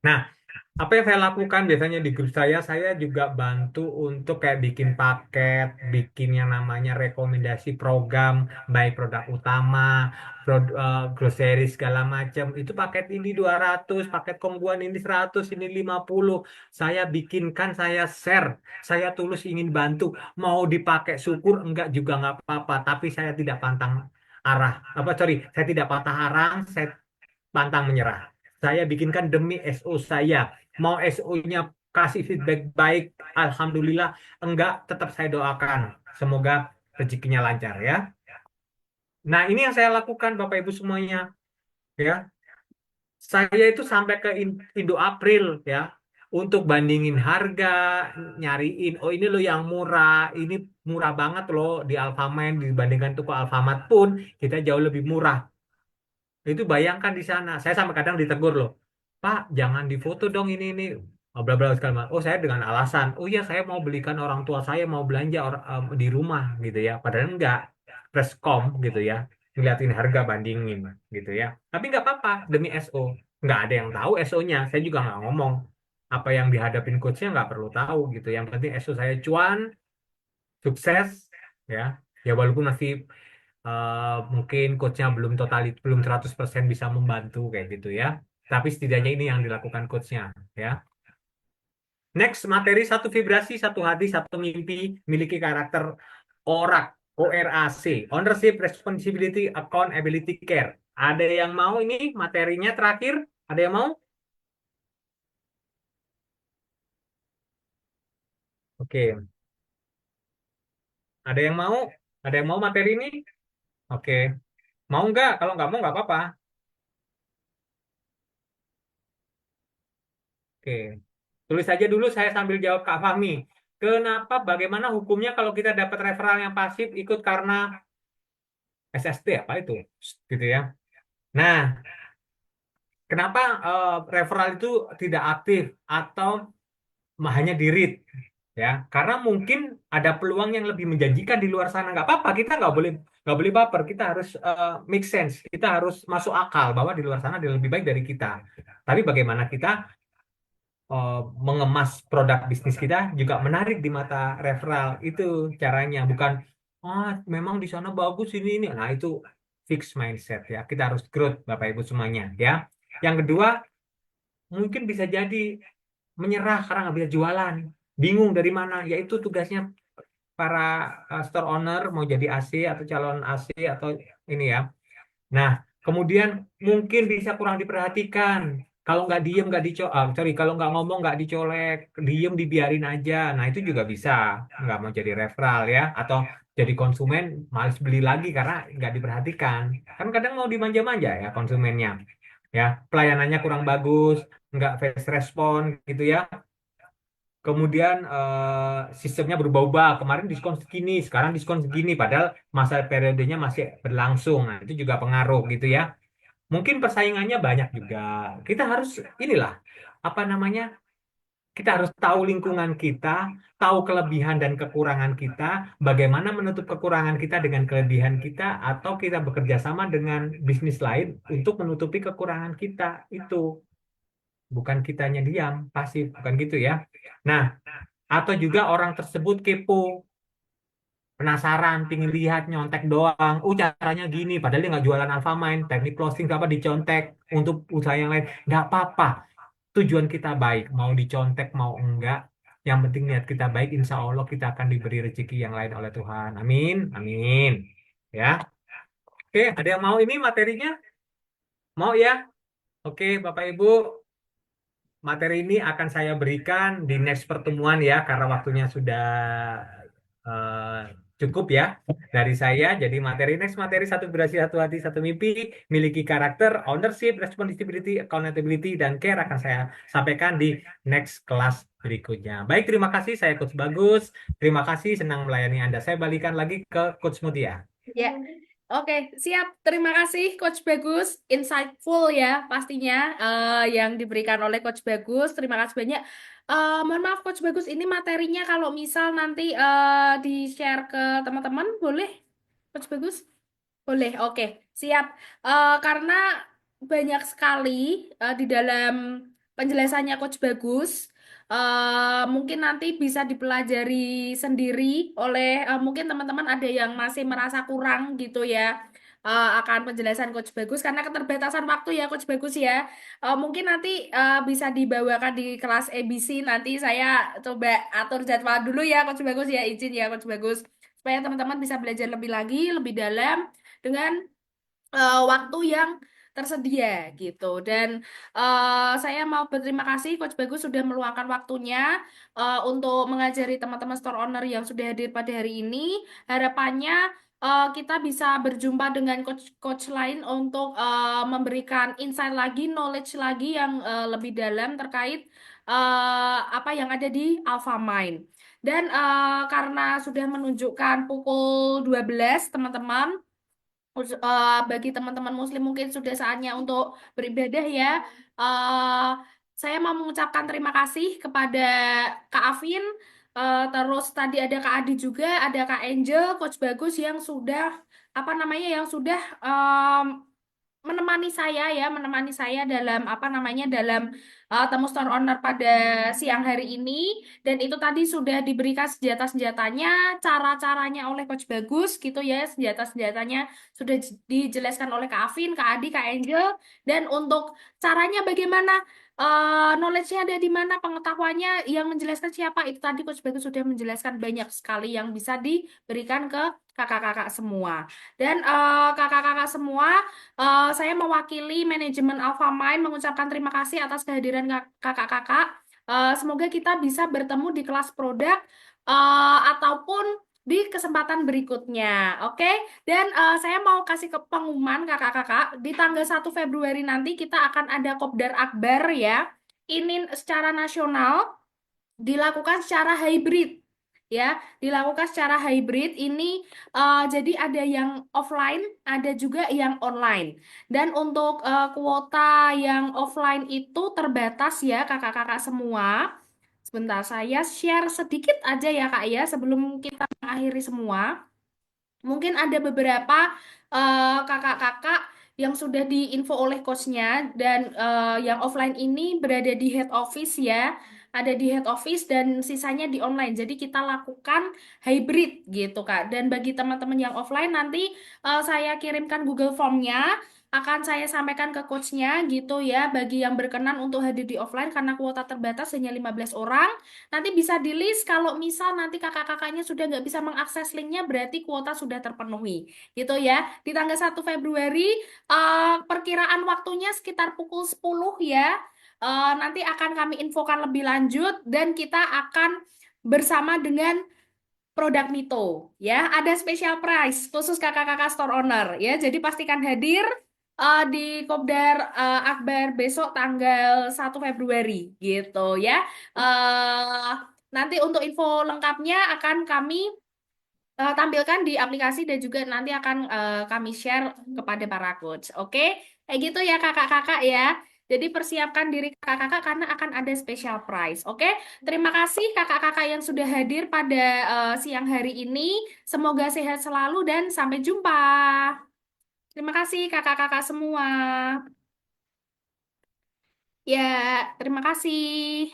Nah, apa yang saya lakukan biasanya di grup saya juga bantu untuk kayak bikin paket, bikin yang namanya rekomendasi program, baik produk utama, grocery segala macam. Itu paket ini 200, paket kombuan ini 100, ini 50. Saya bikinkan, saya share, saya tulus ingin bantu. Mau dipakai syukur, enggak juga nggak apa-apa. Tapi saya tidak pantang arah. Sorry, saya tidak patah arang, saya pantang menyerah. Saya bikinkan demi SO saya. Mau SO-nya kasih feedback baik, alhamdulillah. Enggak, tetap saya doakan. Semoga rezekinya lancar ya. Nah, ini yang saya lakukan Bapak Ibu semuanya ya. Saya itu sampai ke Indo April ya untuk bandingin harga, nyariin oh ini loh yang murah, ini murah banget loh di Alfamart dibandingkan toko Alfamart pun kita jauh lebih murah. Itu bayangkan di sana. Saya sampai kadang ditegur loh. Pak, jangan difoto dong ini. Oh, bla bla segala macam. Oh, saya dengan alasan, oh iya saya mau belikan orang tua saya mau belanja di rumah gitu ya. Padahal enggak. Preskom gitu ya. Ngeliatin harga bandingin gitu ya. Tapi nggak apa-apa demi SO. Nggak ada yang tahu SO-nya. Saya juga nggak ngomong. Apa yang dihadapin coachnya nggak perlu tahu gitu. Yang penting SO saya cuan, sukses ya. Ya walaupun masih mungkin coachnya belum 100% bisa membantu kayak gitu ya. Tapi setidaknya ini yang dilakukan coachnya ya. Next, materi satu vibrasi, satu hati, satu mimpi, miliki karakter ORAC, ORAC, Ownership, Responsibility, Accountability, Care. Ada yang mau ini materinya terakhir? Ada yang mau? Oke, ada yang mau? Ada yang mau materi ini? Oke, mau nggak? Kalau nggak mau nggak apa-apa. Oke, tulis saja dulu saya sambil jawab Kak Fahmi. Kenapa, bagaimana hukumnya kalau kita dapat referral yang pasif ikut karena SST apa itu? Gitu ya. Nah, kenapa referral itu tidak aktif atau hanya di read? Ya, karena mungkin ada peluang yang lebih menjanjikan di luar sana. Nggak apa-apa, kita nggak boleh baper. Kita harus make sense. Kita harus masuk akal bahwa di luar sana ada yang lebih baik dari kita. Tapi bagaimana kita eh, mengemas produk bisnis kita juga menarik di mata referral itu caranya bukan memang di sana bagus ini nah itu fix mindset ya kita harus growth Bapak Ibu semuanya ya yang kedua mungkin bisa jadi menyerah karena nggak bisa jualan bingung dari mana yaitu tugasnya para store owner mau jadi AC atau calon AC atau ini ya. Nah, kemudian mungkin bisa kurang diperhatikan. Kalau nggak diem, nggak sorry, kalau nggak ngomong, nggak dicolek, diem dibiarin aja. Nah, itu juga bisa. Nggak mau jadi referral ya. Atau jadi konsumen, males beli lagi karena nggak diperhatikan. Kan kadang mau dimanja-manja ya konsumennya. Ya, pelayanannya kurang bagus, nggak fast respon gitu ya. Kemudian sistemnya berubah-ubah. Kemarin diskon segini, sekarang diskon segini. Padahal masa periodenya masih berlangsung. Nah, itu juga pengaruh gitu ya. Mungkin persaingannya banyak juga. Kita harus inilah apa namanya? Kita harus tahu lingkungan kita, tahu kelebihan dan kekurangan kita, bagaimana menutup kekurangan kita dengan kelebihan kita, atau kita bekerja sama dengan bisnis lain untuk menutupi kekurangan kita. Itu bukan kitanya diam, pasif, bukan gitu ya. Nah, atau juga orang tersebut kepo, penasaran, pingin lihat, nyontek doang. Oh, caranya gini, padahal dia nggak jualan Alfamain, teknik closing apa dicontek untuk usaha yang lain. Nggak apa-apa, tujuan kita baik, mau dicontek mau enggak. Yang penting niat kita baik, insya Allah kita akan diberi rezeki yang lain oleh Tuhan. Amin, amin. Ya, oke, ada yang mau ini materinya? Mau ya? Oke, Bapak Ibu, materi ini akan saya berikan di next pertemuan ya, karena waktunya sudah eh, cukup ya dari saya. Jadi next materi satu berasi satu hati satu mimpi, miliki karakter, ownership, responsibility, accountability, dan care akan saya sampaikan di next kelas berikutnya. Baik, terima kasih. Saya Coach Bagus. Terima kasih, senang melayani Anda. Saya balikan lagi ke Coach Mutia. Ya, Oke, siap. Terima kasih, Coach Bagus. Insightful ya, pastinya yang diberikan oleh Coach Bagus. Terima kasih banyak. Mohon maaf, Coach Bagus, ini materinya kalau misal nanti di-share ke teman-teman, boleh, Coach Bagus? Boleh, oke, siap. Karena banyak sekali di dalam penjelasannya Coach Bagus, mungkin nanti bisa dipelajari sendiri oleh mungkin teman-teman ada yang masih merasa kurang gitu ya akan penjelasan Coach Bagus karena keterbatasan waktu ya Coach Bagus ya. Mungkin nanti bisa dibawakan di kelas ABC nanti saya coba atur jadwal dulu ya Coach Bagus ya, izin ya Coach Bagus supaya teman-teman bisa belajar lebih lagi, lebih dalam dengan waktu yang tersedia gitu. Dan saya mau berterima kasih Coach Bagus sudah meluangkan waktunya untuk mengajari teman-teman store owner yang sudah hadir pada hari ini. Harapannya kita bisa berjumpa dengan coach-coach lain untuk memberikan insight lagi, knowledge lagi yang lebih dalam terkait apa yang ada di Alpha Mind. Dan karena sudah menunjukkan pukul 12, teman-teman, bagi teman-teman Muslim mungkin sudah saatnya untuk beribadah ya. Eh, saya mau mengucapkan terima kasih kepada Kak Afin, terus tadi ada Kak Adi juga, ada Kak Angel, Coach Bagus yang sudah apa namanya yang sudah menemani saya ya, menemani saya dalam apa namanya dalam temu store owner pada siang hari ini dan itu tadi sudah diberikan senjata-senjatanya, cara-caranya oleh Coach Bagus gitu ya, senjata-senjatanya sudah dijelaskan oleh Kak Afin, Kak Adi, Kak Angel dan untuk caranya bagaimana knowledge-nya ada di mana, pengetahuannya yang menjelaskan siapa itu tadi Coach Bagus sudah menjelaskan banyak sekali yang bisa diberikan ke kakak-kakak semua. Dan kakak-kakak semua saya mewakili manajemen Alpha Mind mengucapkan terima kasih atas kehadiran kakak-kakak. Semoga kita bisa bertemu di kelas produk ataupun di kesempatan berikutnya. Oke? Dan saya mau kasih ke pengumuman kakak-kakak, di tanggal 1 Februari nanti kita akan ada Kopdar Akbar ya. Ini secara nasional dilakukan secara hybrid ya, dilakukan secara hybrid ini jadi ada yang offline, ada juga yang online. Dan untuk kuota yang offline itu terbatas ya kakak-kakak semua. Sebentar saya share sedikit aja ya Kak ya sebelum kita mengakhiri semua. Mungkin ada beberapa kakak-kakak yang sudah diinfo oleh coachnya dan yang offline ini berada di head office ya, ada di head office dan sisanya di online. Jadi kita lakukan hybrid gitu Kak. Dan bagi teman-teman yang offline nanti saya kirimkan Google Form-nya, akan saya sampaikan ke coachnya gitu ya. Bagi yang berkenan untuk hadir di offline karena kuota terbatas hanya 15 orang. Nanti bisa di list kalau misal nanti kakak-kakaknya sudah nggak bisa mengakses linknya berarti kuota sudah terpenuhi gitu ya. Di tanggal 1 Februari perkiraan waktunya sekitar pukul 10 ya. Nanti akan kami infokan lebih lanjut dan kita akan bersama dengan produk Mito ya. Ada special price khusus kakak-kakak store owner ya. Jadi pastikan hadir di Kopdar Akbar besok tanggal 1 Februari gitu ya. eh Nanti untuk info lengkapnya akan kami tampilkan di aplikasi dan juga nanti akan kami share kepada para coach. Oke, kayak gitu ya kakak-kakak ya. Jadi persiapkan diri kakak-kakak karena akan ada special prize. Oke, terima kasih kakak-kakak yang sudah hadir pada siang hari ini. Semoga sehat selalu dan sampai jumpa. Terima kasih kakak-kakak semua. Ya, terima kasih.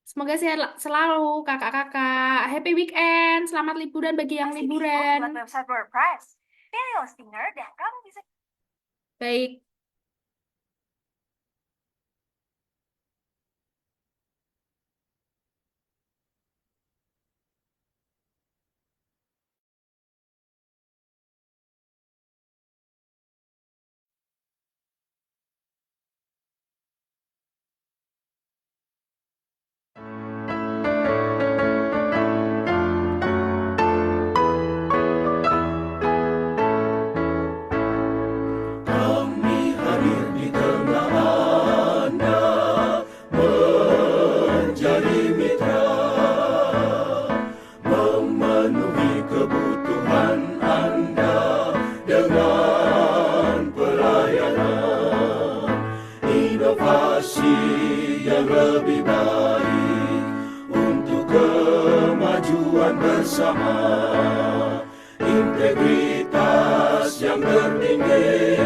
Semoga sehat selalu kakak-kakak. Happy weekend. Selamat liburan bagi yang liburan. Buat website WordPress. Pilih Hostinger dan kamu bisa Baik. lebih baik untuk kemajuan bersama. Integritas yang tertinggi,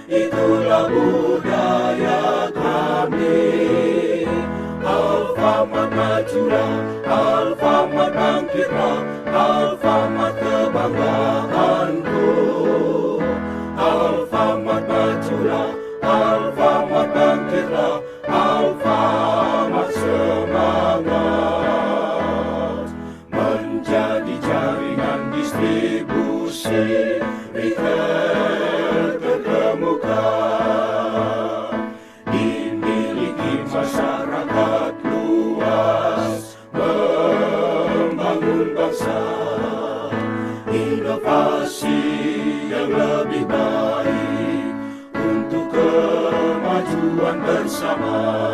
itulah budaya kami. Alfamart majulah, Alfamart bangkitlah, Alfamart kebanggaanku. Alfamart majulah, Alfamart bangkitlah, Alfamart semangat. Menjadi jaringan distribusi retail terkemuka, dimiliki masyarakat luas, membangun bangsa. Inovasi yang lebih baik untuk kemajuan bersama.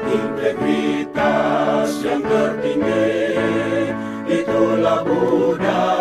Integritas yang tertinggi, itulah budaya